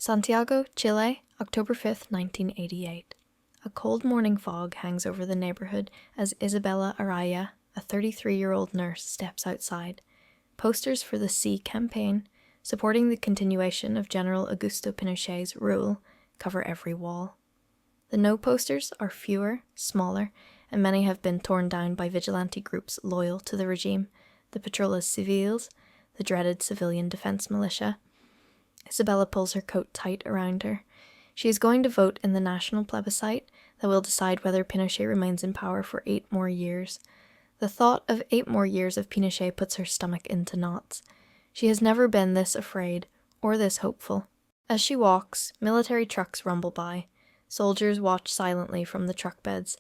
Santiago, Chile, October 5th, 1988. A cold morning fog hangs over the neighborhood as Isabella Araya, a 33-year-old nurse, steps outside. Posters for the Sí campaign, supporting the continuation of General Augusto Pinochet's rule, cover every wall. The no posters are fewer, smaller, and many have been torn down by vigilante groups loyal to the regime, the Patrullas Civiles, the dreaded civilian defense militia. Isabella pulls her coat tight around her. She is going to vote in the national plebiscite that will decide whether Pinochet remains in power for 8 more years. The thought of 8 more years of Pinochet puts her stomach into knots. She has never been this afraid, or this hopeful. As she walks, military trucks rumble by. Soldiers watch silently from the truck beds.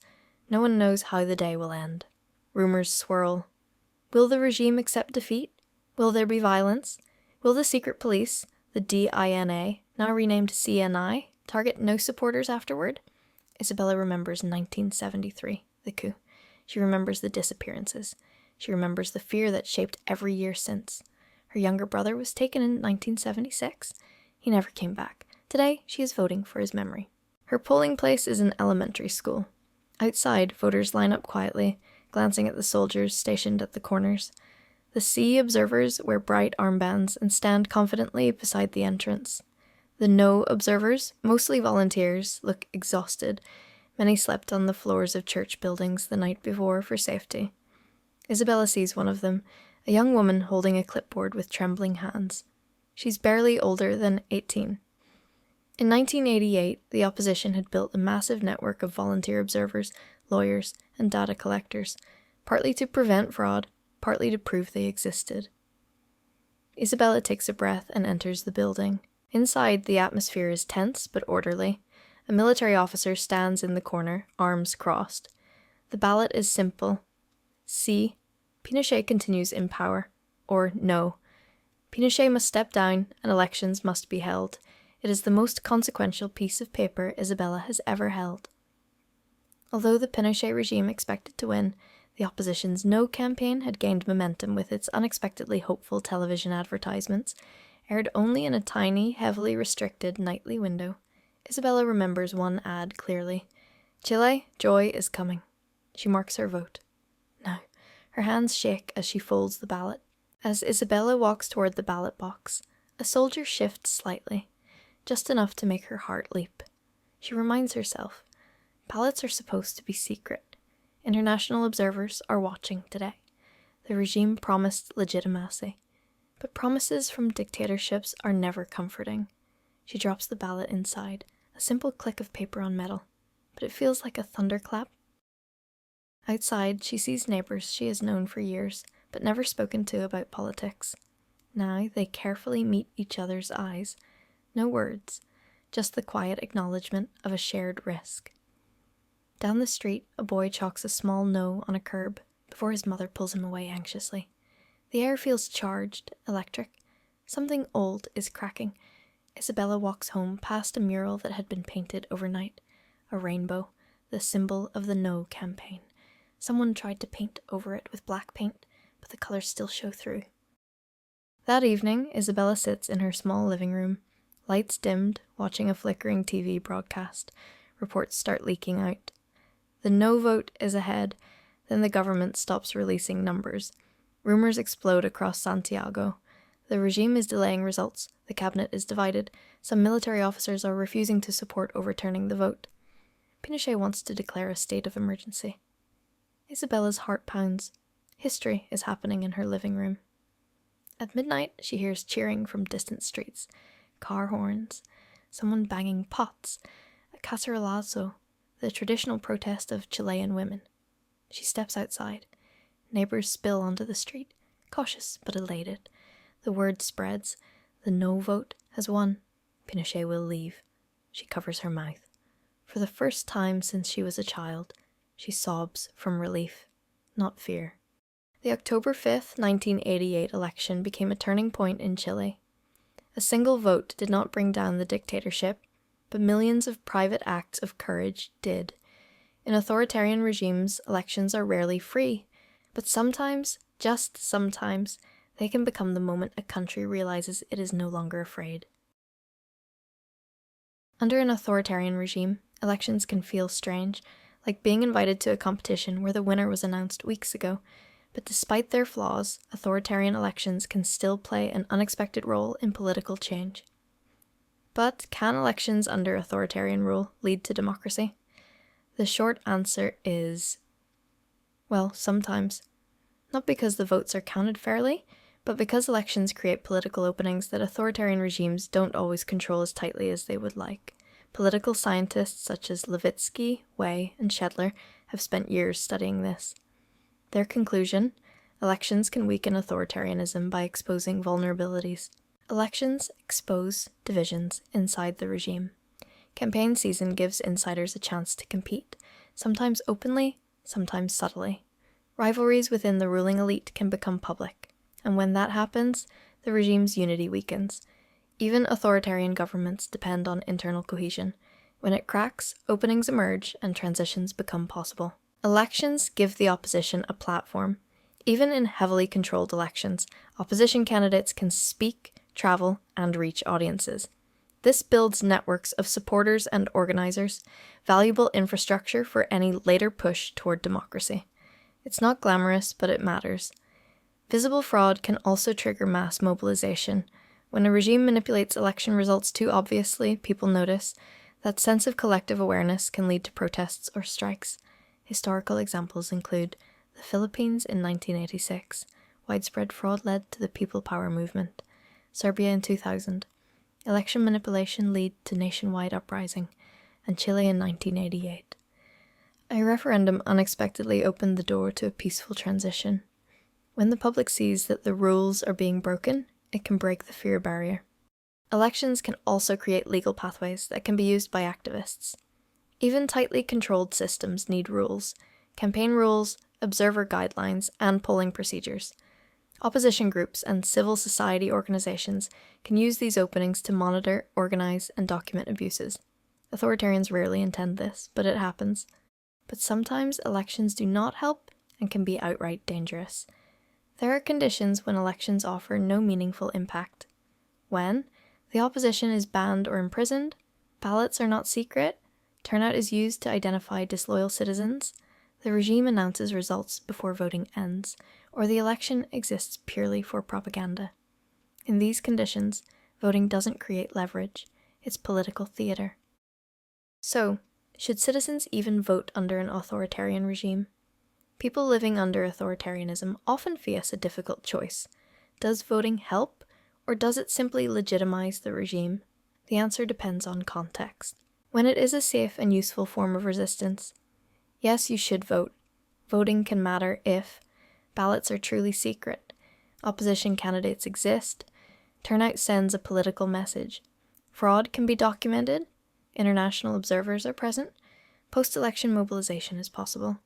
No one knows how the day will end. Rumors swirl. Will the regime accept defeat? Will there be violence? Will the secret police, the DINA, now renamed CNI, target no supporters afterward? Isabella remembers 1973, the coup. She remembers the disappearances. She remembers the fear that shaped every year since. Her younger brother was taken in 1976. He never came back. Today, she is voting for his memory. Her polling place is an elementary school. Outside, voters line up quietly, glancing at the soldiers stationed at the corners. The Sí observers wear bright armbands and stand confidently beside the entrance. The No observers, mostly volunteers, look exhausted. Many slept on the floors of church buildings the night before for safety. Isabella sees one of them, a young woman holding a clipboard with trembling hands. She's barely older than 18. In 1988, the opposition had built a massive network of volunteer observers, lawyers, and data collectors, partly to prevent fraud, partly to prove they existed. Isabella takes a breath and enters the building. Inside, the atmosphere is tense but orderly. A military officer stands in the corner, arms crossed. The ballot is simple. Sí, Pinochet continues in power. Or no. Pinochet must step down and elections must be held. It is the most consequential piece of paper Isabella has ever held. Although the Pinochet regime expected to win, the opposition's No campaign had gained momentum with its unexpectedly hopeful television advertisements, aired only in a tiny, heavily restricted nightly window. Isabella remembers one ad clearly. Chile, joy is coming. She marks her vote. Now, her hands shake as she folds the ballot. As Isabella walks toward the ballot box, a soldier shifts slightly, just enough to make her heart leap. She reminds herself, ballots are supposed to be secret. International observers are watching today. The regime promised legitimacy, but promises from dictatorships are never comforting. She drops the ballot inside, a simple click of paper on metal, but it feels like a thunderclap. Outside, she sees neighbors she has known for years, but never spoken to about politics. Now they carefully meet each other's eyes. No words, just the quiet acknowledgement of a shared risk. Down the street, a boy chalks a small no on a curb before his mother pulls him away anxiously. The air feels charged, electric. Something old is cracking. Isabella walks home past a mural that had been painted overnight. A rainbow, the symbol of the No campaign. Someone tried to paint over it with black paint, but the colors still show through. That evening, Isabella sits in her small living room. Lights dimmed, watching a flickering TV broadcast. Reports start leaking out. The No vote is ahead, then the government stops releasing numbers. Rumors explode across Santiago. The regime is delaying results, the cabinet is divided, some military officers are refusing to support overturning the vote. Pinochet wants to declare a state of emergency. Isabella's heart pounds. History is happening in her living room. At midnight, she hears cheering from distant streets. Car horns, someone banging pots, a cacerolazo, the traditional protest of Chilean women. She steps outside. Neighbors spill onto the street, cautious but elated. The word spreads. The No vote has won. Pinochet will leave. She covers her mouth. For the first time since she was a child, she sobs from relief, not fear. The October 5th, 1988 election became a turning point in Chile. A single vote did not bring down the dictatorship, but millions of private acts of courage did. In authoritarian regimes, elections are rarely free, but sometimes, just sometimes, they can become the moment a country realizes it is no longer afraid. Under an authoritarian regime, elections can feel strange, like being invited to a competition where the winner was announced weeks ago. But despite their flaws, authoritarian elections can still play an unexpected role in political change. But can elections under authoritarian rule lead to democracy? The short answer is, well, sometimes. Not because the votes are counted fairly, but because elections create political openings that authoritarian regimes don't always control as tightly as they would like. Political scientists such as Levitsky, Way, and Shedler have spent years studying this. Their conclusion: elections can weaken authoritarianism by exposing vulnerabilities. Elections expose divisions inside the regime. Campaign season gives insiders a chance to compete, sometimes openly, sometimes subtly. Rivalries within the ruling elite can become public, and when that happens, the regime's unity weakens. Even authoritarian governments depend on internal cohesion. When it cracks, openings emerge and transitions become possible. Elections give the opposition a platform. Even in heavily controlled elections, opposition candidates can speak, travel, and reach audiences. This builds networks of supporters and organizers, valuable infrastructure for any later push toward democracy. It's not glamorous, but it matters. Visible fraud can also trigger mass mobilization. When a regime manipulates election results too obviously, people notice. That sense of collective awareness can lead to protests or strikes. Historical examples include the Philippines in 1986, widespread fraud led to the People Power movement, Serbia in 2000, election manipulation led to nationwide uprising, and Chile in 1988. A referendum unexpectedly opened the door to a peaceful transition. When the public sees that the rules are being broken, it can break the fear barrier. Elections can also create legal pathways that can be used by activists. Even tightly controlled systems need rules: campaign rules, observer guidelines, and polling procedures. Opposition groups and civil society organizations can use these openings to monitor, organize, and document abuses. Authoritarians rarely intend this, but it happens. But sometimes elections do not help and can be outright dangerous. There are conditions when elections offer no meaningful impact. When the opposition is banned or imprisoned, ballots are not secret, turnout is used to identify disloyal citizens, the regime announces results before voting ends, or the election exists purely for propaganda. In these conditions, voting doesn't create leverage, it's political theater. So, should citizens even vote under an authoritarian regime? People living under authoritarianism often face a difficult choice. Does voting help, or does it simply legitimize the regime? The answer depends on context. When it is a safe and useful form of resistance, yes, you should vote. Voting can matter if ballots are truly secret, opposition candidates exist, turnout sends a political message, fraud can be documented, international observers are present, post-election mobilization is possible.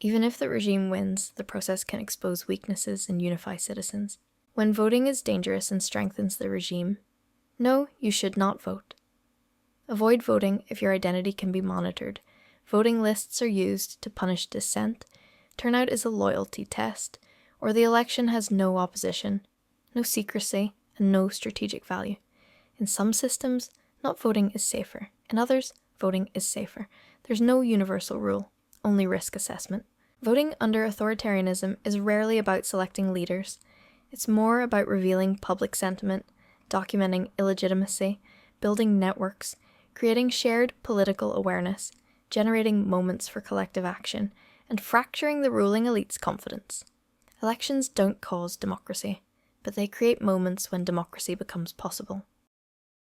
Even if the regime wins, the process can expose weaknesses and unify citizens. When voting is dangerous and strengthens the regime, no, you should not vote. Avoid voting if your identity can be monitored. Voting lists are used to punish dissent, turnout is a loyalty test, or the election has no opposition, no secrecy, and no strategic value. In some systems, not voting is safer. In others, voting is safer. There's no universal rule, only risk assessment. Voting under authoritarianism is rarely about selecting leaders. It's more about revealing public sentiment, documenting illegitimacy, building networks, creating shared political awareness, generating moments for collective action, and fracturing the ruling elite's confidence. Elections don't cause democracy, but they create moments when democracy becomes possible.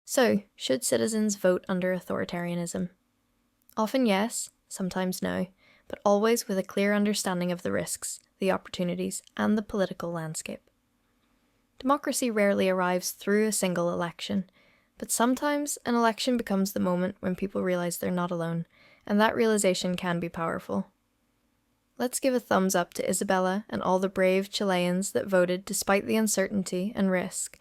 So, should citizens vote under authoritarianism? Often yes, sometimes no, but always with a clear understanding of the risks, the opportunities, and the political landscape. Democracy rarely arrives through a single election, but sometimes an election becomes the moment when people realize they're not alone, and that realization can be powerful. Let's give a thumbs up to Isabella and all the brave Chileans that voted despite the uncertainty and risk,